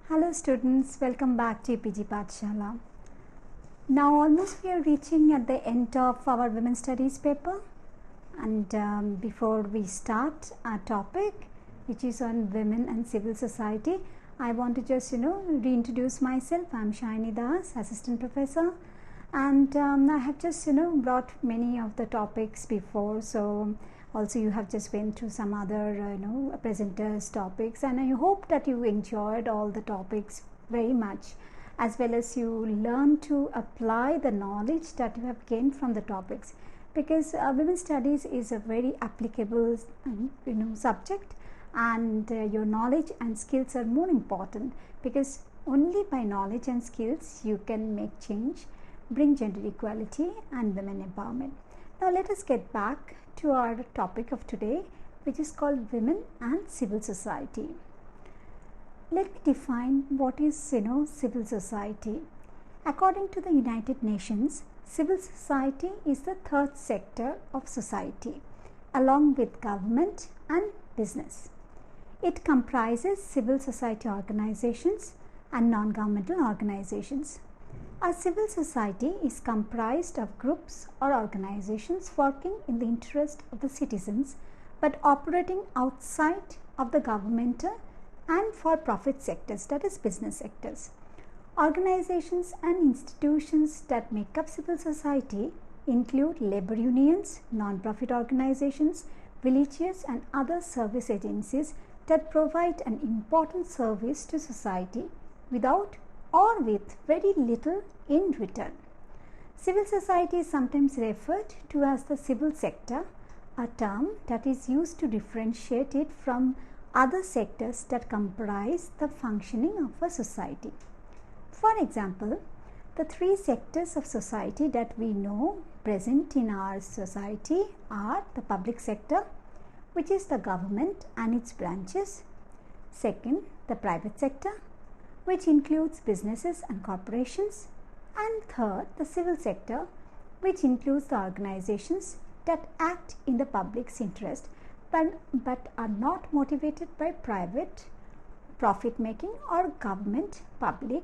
Hello students, welcome back to PG Pathshala. Now almost we are reaching at the end of our Women Studies paper, and before we start our topic, which is on women and civil society, I want to just reintroduce myself. I'm Shaini Das, assistant professor, and I have just brought many of the topics before, so also you have just went through some other presenters topics, and I hope that you enjoyed all the topics very much, as well as you learn to apply the knowledge that you have gained from the topics, because women's studies is a very applicable subject, and your knowledge and skills are more important, because only by knowledge and skills you can make change, bring gender equality and women empowerment. Now let us get back to our topic of today, which is called women and civil society. Let me define what is civil society. According to the United Nations, civil society is the third sector of society, along with government and business. It comprises civil society organizations and non-governmental organizations. A civil society is comprised of groups or organizations working in the interest of the citizens but operating outside of the governmental and for-profit sectors, that is business sectors. Organizations and institutions that make up civil society include labor unions, non-profit organizations, villages and other service agencies that provide an important service to society without or with very little in return. Civil society is sometimes referred to as the civil sector, a term that is used to differentiate it from other sectors that comprise the functioning of a society. For example, the three sectors of society that we know present in our society are the public sector, which is the government and its branches. Second, the private sector, which includes businesses and corporations. And third, the civil sector, which includes the organizations that act in the public's interest but are not motivated by private profit making or government public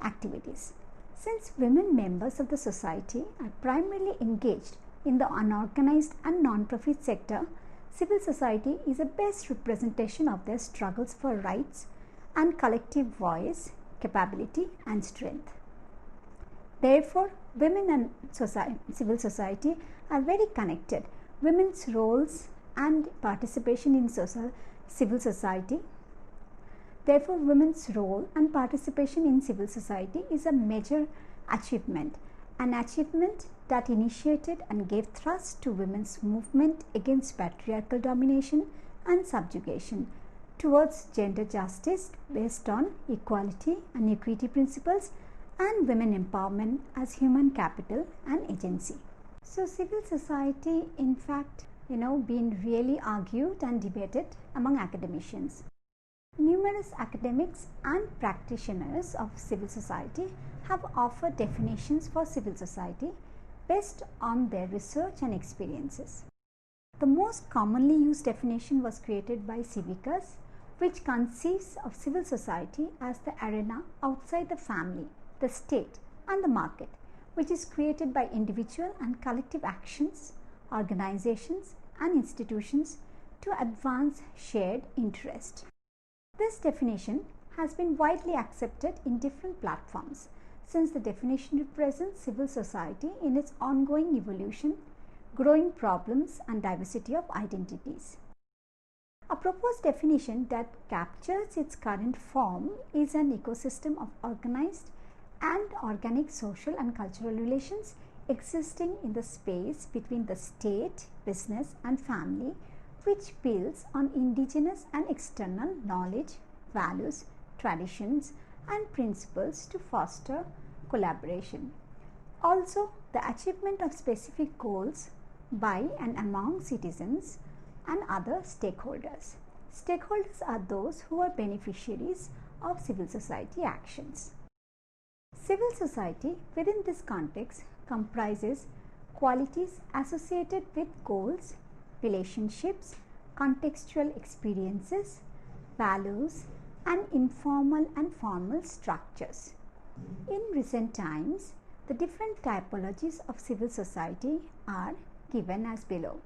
activities. Since women members of the society are primarily engaged in the unorganized and non-profit sector, civil society is the best representation of their struggles for rights and collective voice, capability and strength. Therefore, women and civil society are very connected. Women's roles and participation in civil society. Therefore, women's role and participation in civil society is a major achievement, an achievement that initiated and gave thrust to women's movement against patriarchal domination and subjugation towards gender justice based on equality and equity principles and women empowerment as human capital and agency. So civil society, in fact, been really argued and debated among academicians. Numerous academics and practitioners of civil society have offered definitions for civil society based on their research and experiences. The most commonly used definition was created by Civicus, which conceives of civil society as the arena outside the family, the state and the market, which is created by individual and collective actions, organizations and institutions to advance shared interest. This definition has been widely accepted in different platforms, since the definition represents civil society in its ongoing evolution, growing problems and diversity of identities. A proposed definition that captures its current form is an ecosystem of organized and organic social and cultural relations existing in the space between the state, business and family, which builds on indigenous and external knowledge, values, traditions and principles to foster collaboration. Also, the achievement of specific goals by and among citizens and other stakeholders. Stakeholders are those who are beneficiaries of civil society actions. Civil society within this context comprises qualities associated with goals, relationships, contextual experiences, values and informal and formal structures. In recent times, the different typologies of civil society are given as below.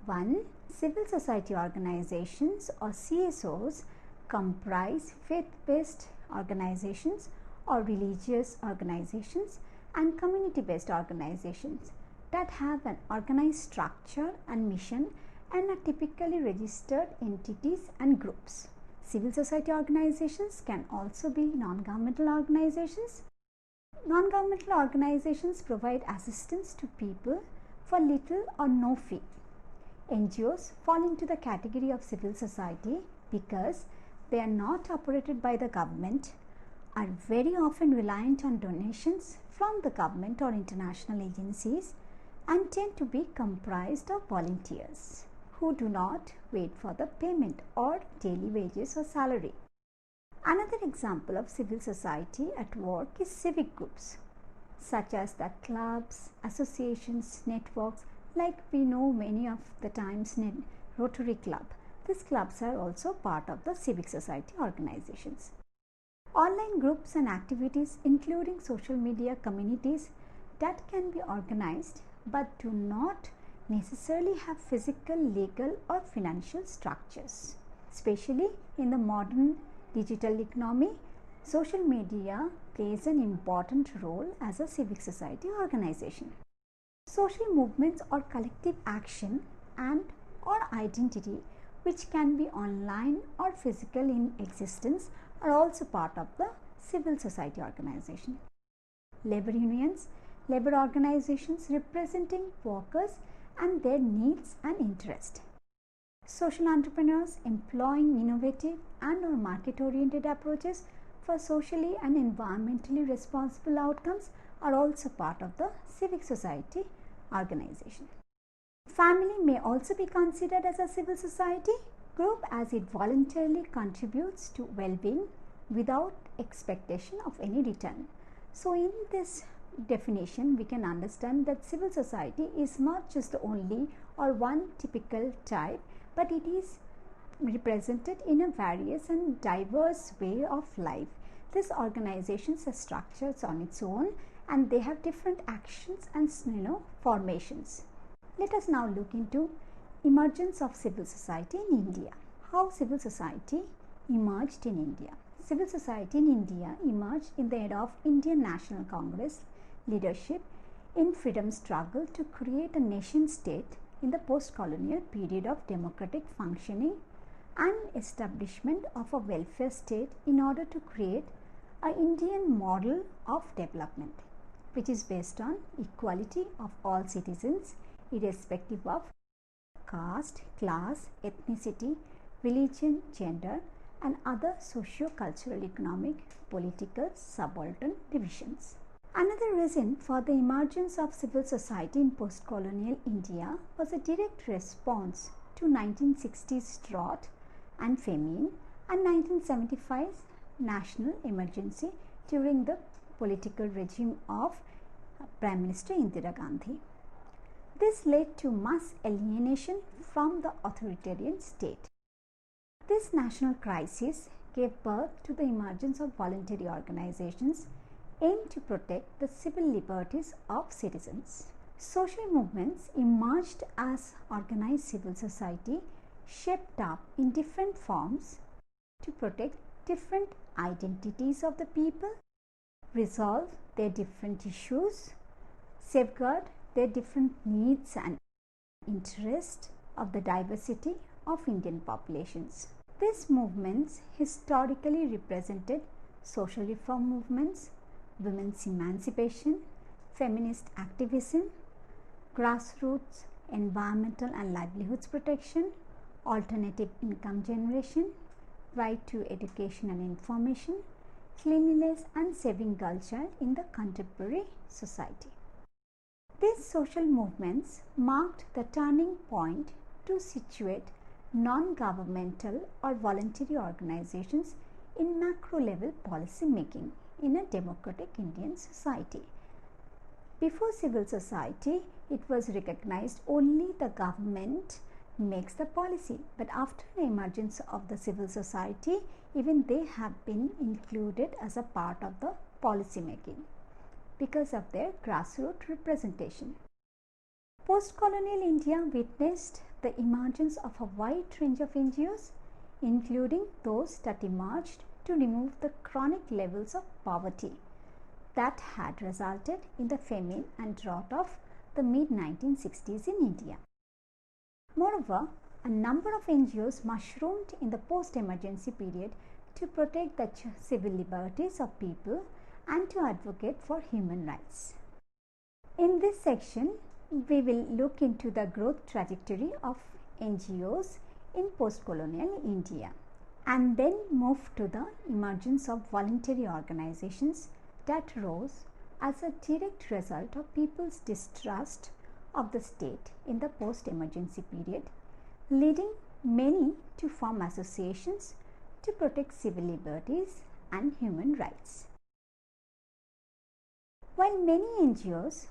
1. Civil society organizations or CSOs comprise faith-based organizations or religious organizations and community-based organizations that have an organized structure and mission and are typically registered entities and groups. Civil society organizations can also be non-governmental organizations. Non-governmental organizations provide assistance to people for little or no fee. NGOs fall into the category of civil society because they are not operated by the government, are very often reliant on donations from the government or international agencies, and tend to be comprised of volunteers who do not wait for the payment or daily wages or salary. Another example of civil society at work is civic groups, such as the clubs, associations, networks, like we know many of the times Rotary Club. These clubs are also part of the civic society organizations. Online groups and activities including social media communities that can be organized but do not necessarily have physical, legal or financial structures. Especially in the modern digital economy, social media plays an important role as a civic society organization. Social movements or collective action and or identity which can be online or physical in existence are also part of the civil society organization. Labor unions, labor organizations representing workers and their needs and interests. Social entrepreneurs employing innovative and or market-oriented approaches for socially and environmentally responsible outcomes are also part of the civic society organization. Family may also be considered as a civil society group as it voluntarily contributes to well-being without expectation of any return. So in this definition, we can understand that civil society is not just the only or one typical type, but it is represented in a various and diverse way of life. These organizations are structures on its own and they have different actions and formations. Let us now look into emergence of civil society in India. How civil society emerged in India. Civil society in India emerged in the era of Indian National Congress leadership in freedom struggle to create a nation state in the post-colonial period of democratic functioning and establishment of a welfare state in order to create an Indian model of development which is based on equality of all citizens irrespective of caste, class, ethnicity, religion, gender and other socio-cultural, economic, political, subaltern divisions. Another reason for the emergence of civil society in post-colonial India was a direct response to 1960s drought and famine and 1975's national emergency during the political regime of Prime Minister Indira Gandhi. This led to mass alienation from the authoritarian state. This national crisis gave birth to the emergence of voluntary organizations aimed to protect the civil liberties of citizens. Social movements emerged as organized civil society shaped up in different forms to protect different identities of the people, resolve their different issues, safeguard their different needs and interests of the diversity of Indian populations. These movements historically represented social reform movements, women's emancipation, feminist activism, grassroots environmental and livelihoods protection, alternative income generation, right to education and information, cleanliness and saving culture in the contemporary society. These social movements marked the turning point to situate non-governmental or voluntary organizations in macro level policy making in a democratic Indian society. Before civil society, it was recognized only the government makes the policy, but after the emergence of the civil society, even they have been included as a part of the policy making because of their grassroots representation. Post-colonial India witnessed the emergence of a wide range of NGOs, including those that emerged to remove the chronic levels of poverty that had resulted in the famine and drought of the mid-1960s in India. Moreover, a number of NGOs mushroomed in the post-emergency period to protect the civil liberties of people and to advocate for human rights. In this section, we will look into the growth trajectory of NGOs in post-colonial India and then move to the emergence of voluntary organizations that rose as a direct result of people's distrust of the state in the post-emergency period, leading many to form associations to protect civil liberties and human rights. While many NGOs,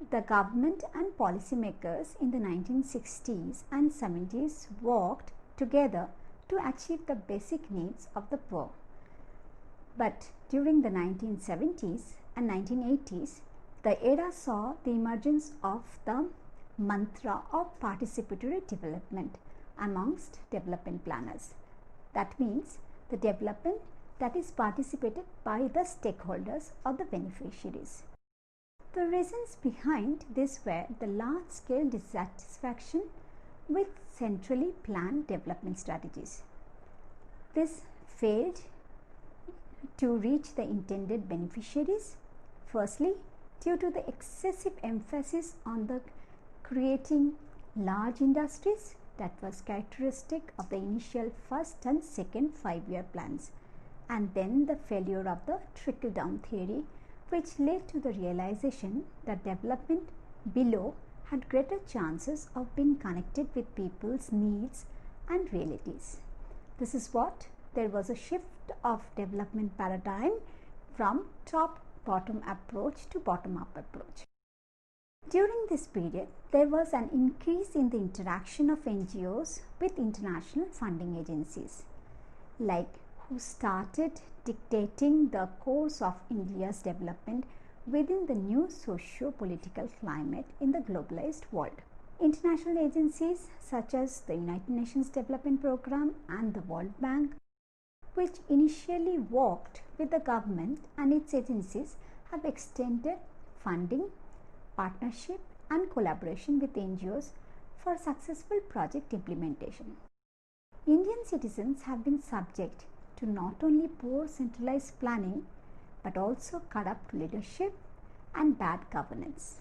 the government and policymakers in the 1960s and 70s worked together to achieve the basic needs of the poor. But during the 1970s and 1980s, the era saw the emergence of the mantra of participatory development amongst development planners. That means the development that is participated by the stakeholders or the beneficiaries. The reasons behind this were the large-scale dissatisfaction with centrally planned development strategies. This failed to reach the intended beneficiaries, firstly due to the excessive emphasis on the creating large industries that was characteristic of the initial first and second 5-year plans, and then the failure of the trickle-down theory, which led to the realization that development below had greater chances of being connected with people's needs and realities. This is what there was a shift of development paradigm from top-bottom approach to bottom-up approach. During this period, there was an increase in the interaction of NGOs with international funding agencies, like who started dictating the course of India's development within the new socio-political climate in the globalized world. International agencies such as the United Nations Development Programme and the World Bank, which initially worked with the government and its agencies, have extended funding, partnership and collaboration with NGOs for successful project implementation. Indian citizens have been subject to not only poor centralized planning but also corrupt leadership and bad governance,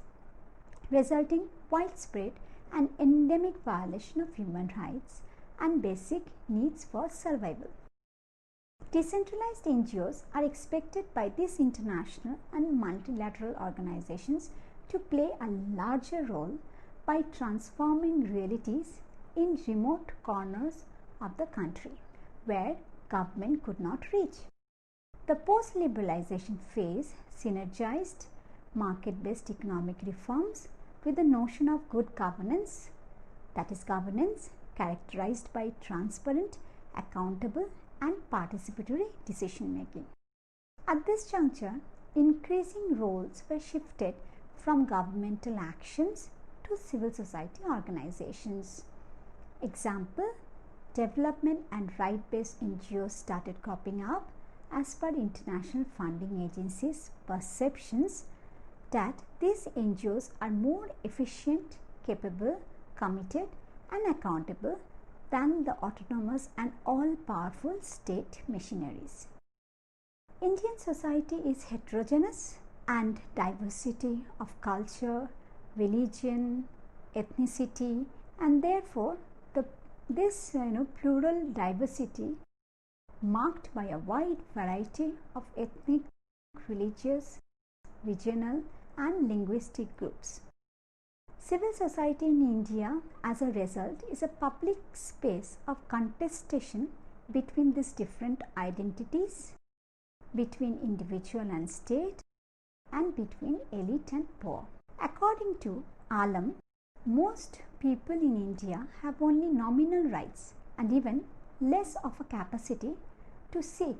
resulting widespread and endemic violation of human rights and basic needs for survival. Decentralized NGOs are expected by these international and multilateral organizations to play a larger role by transforming realities in remote corners of the country where government could not reach. The post-liberalization phase synergized market-based economic reforms with the notion of good governance, that is governance characterized by transparent, accountable and participatory decision making. At this juncture, increasing roles were shifted from governmental actions to civil society organizations. Example, development and right-based NGOs started cropping up as per international funding agencies' perceptions that these NGOs are more efficient, capable, committed and accountable than the autonomous and all-powerful state machineries. Indian society is heterogeneous and diversity of culture, religion, ethnicity, and therefore this plural diversity marked by a wide variety of ethnic, religious, regional and linguistic groups. Civil society in India as a result is a public space of contestation between these different identities, between individual and state, and between elite and poor. According to Alam, most people in India have only nominal rights and even less of a capacity to seek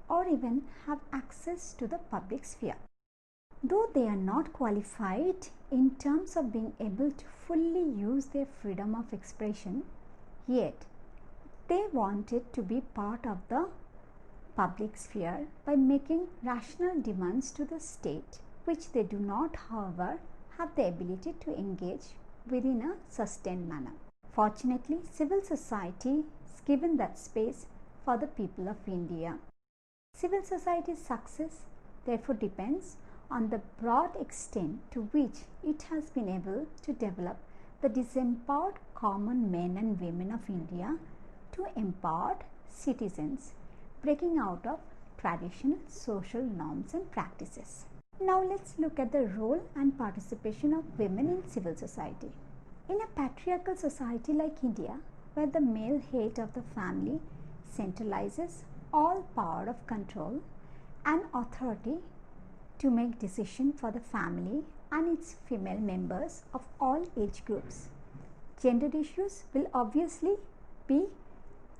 or even have access to the public sphere. Though they are not qualified in terms of being able to fully use their freedom of expression, yet they wanted to be part of the public sphere by making rational demands to the state, which they do not, however, have the ability to engage within a sustained manner. Fortunately, civil society is given that space for the people of India. Civil society's success therefore depends on the broad extent to which it has been able to develop the disempowered common men and women of India to empowered citizens, breaking out of traditional social norms and practices. Now let's look at the role and participation of women in civil society. In a patriarchal society like India, where the male head of the family centralizes all power of control and authority to make decisions for the family and its female members of all age groups, gender issues will obviously be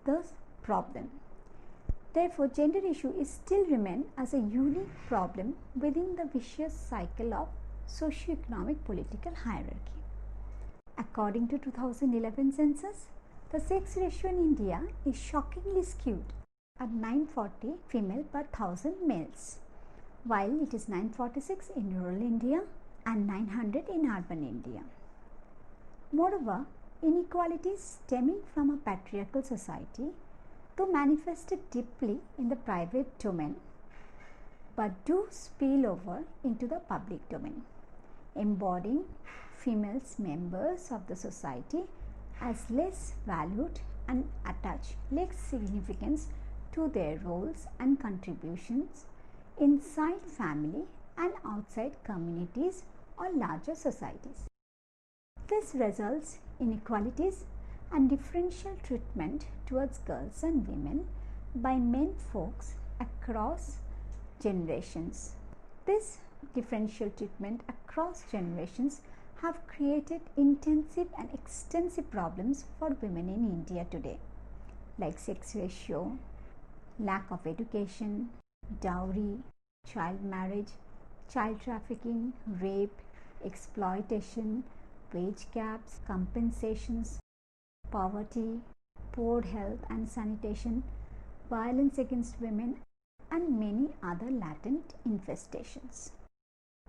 the problem. Therefore, gender issue is still remain as a unique problem within the vicious cycle of socio-economic political hierarchy. According to 2011 census, the sex ratio in India is shockingly skewed at 940 female per 1000 males, while it is 946 in rural India and 900 in urban India. Moreover, inequalities stemming from a patriarchal society, though manifested deeply in the private domain, but do spill over into the public domain, embodying female members of the society as less valued and attach less significance to their roles and contributions inside family and outside communities or larger societies. This results in inequalities and differential treatment towards girls and women by men folks across generations. This differential treatment across generations have created intensive and extensive problems for women in India today, like sex ratio, lack of education, dowry, child marriage, child trafficking, rape, exploitation, wage gaps, compensations, poverty, poor health and sanitation, violence against women, and many other latent infestations.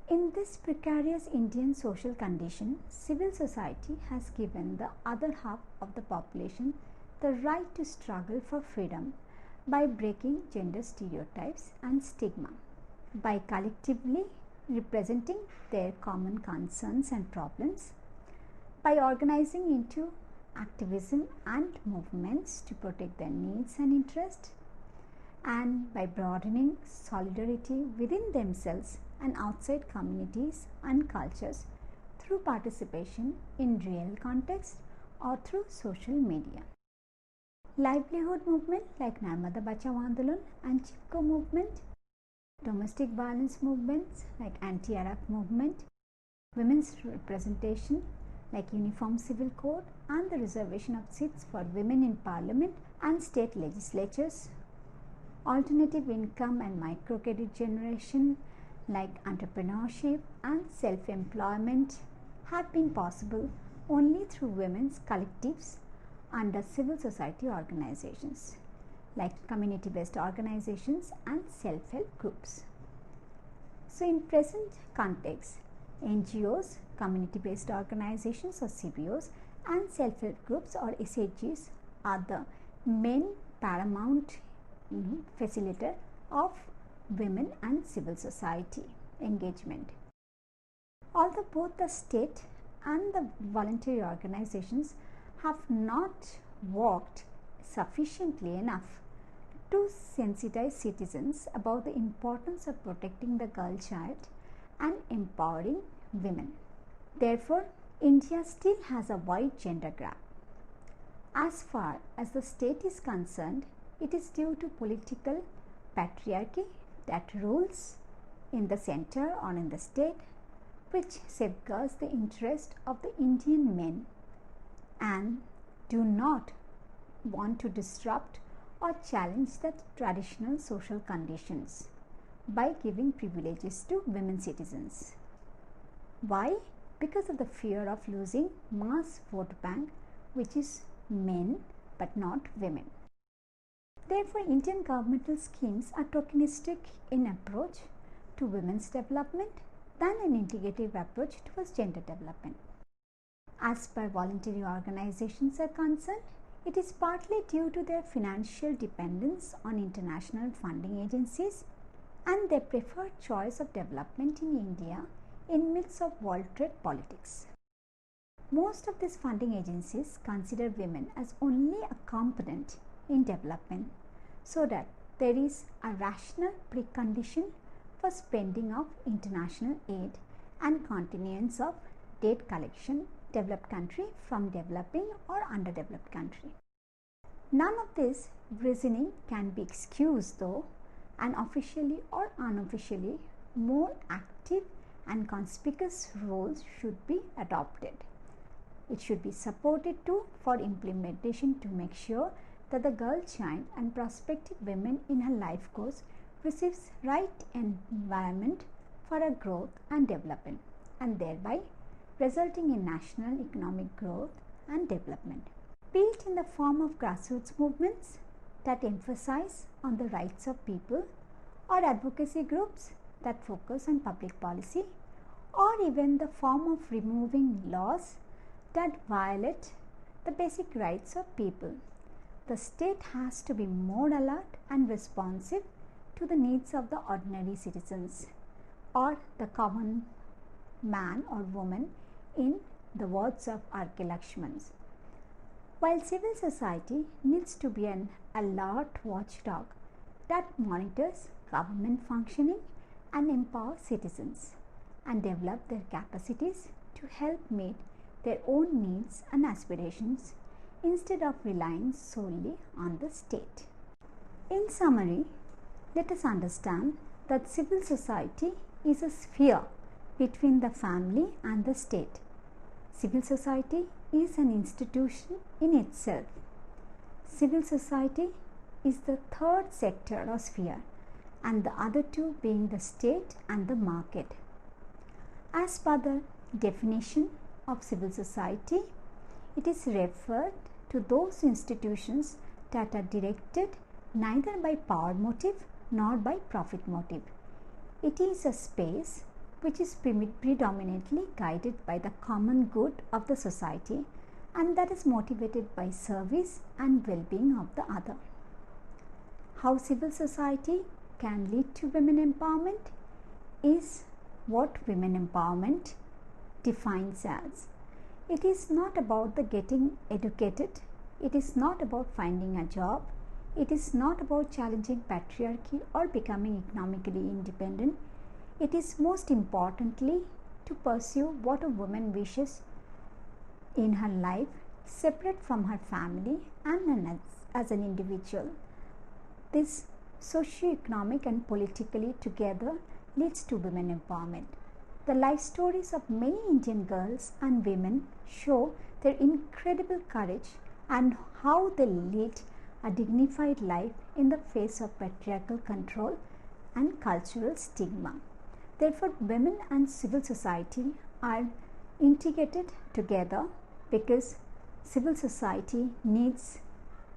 In this precarious Indian social condition, civil society has given the other half of the population the right to struggle for freedom by breaking gender stereotypes and stigma, by collectively representing their common concerns and problems, by organizing into activism and movements to protect their needs and interests, and by broadening solidarity within themselves and outside communities and cultures through participation in real context or through social media. Livelihood movement like Narmada Bachao Andolan and Chipko movement, domestic violence movements like anti-Arab movement, women's representation like Uniform Civil Code and the reservation of seats for women in parliament and state legislatures, alternative income and microcredit generation like entrepreneurship and self-employment have been possible only through women's collectives under civil society organizations like community-based organizations and self-help groups. So in present context, NGOs, community-based organizations or CBOs, and self-help groups or SHGs are the main paramount facilitator of women and civil society engagement. Although both the state and the voluntary organizations have not worked sufficiently enough to sensitize citizens about the importance of protecting the girl child and empowering women. Therefore, India still has a wide gender gap. As far as the state is concerned, it is due to political patriarchy that rules in the center or in the state, which safeguards the interest of the Indian men and do not want to disrupt or challenge the traditional social conditions by giving privileges to women citizens. Why? Because of the fear of losing mass vote bank, which is men but not women. Therefore, Indian governmental schemes are tokenistic in approach to women's development than an integrative approach towards gender development. As per voluntary organizations are concerned, it is partly due to their financial dependence on international funding agencies and their preferred choice of development in India in midst of world trade politics. Most of these funding agencies consider women as only a component in development, so that there is a rational precondition for spending of international aid and continuance of debt collection developed country from developing or underdeveloped country. None of this reasoning can be excused though, and officially or unofficially more active and conspicuous roles should be adopted. It should be supported too for implementation to make sure that the girl child and prospective women in her life course receives right environment for her growth and development, and thereby resulting in national economic growth and development. Be it in the form of grassroots movements that emphasize on the rights of people, or advocacy groups that focus on public policy, or even the form of removing laws that violate the basic rights of people. The state has to be more alert and responsive to the needs of the ordinary citizens or the common man or woman, in the words of R.K. Lakshman. While civil society needs to be an alert watchdog that monitors government functioning and empower citizens and develop their capacities to help meet their own needs and aspirations instead of relying solely on the state. In summary, let us understand that civil society is a sphere between the family and the state. Civil society is an institution in itself. Civil society is the third sector or sphere, and the other two being the state and the market. As per the definition of civil society, it is referred to those institutions that are directed neither by power motive nor by profit motive. It is a space which is predominantly guided by the common good of the society, and that is motivated by service and well-being of the other. How civil society can lead to women empowerment is what women empowerment defines as. It is not about the getting educated, it is not about finding a job, it is not about challenging patriarchy or becoming economically independent. It is most importantly to pursue what a woman wishes in her life, separate from her family and as an individual. This socio-economic and politically together leads to women empowerment. The life stories of many Indian girls and women show their incredible courage and how they lead a dignified life in the face of patriarchal control and cultural stigma. Therefore, women and civil society are integrated together because civil society needs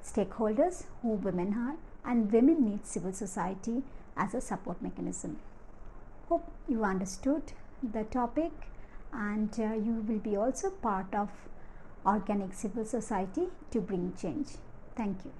stakeholders who women are, and women need civil society as a support mechanism. Hope you understood the topic, and you will be also part of organic civil society to bring change. Thank you.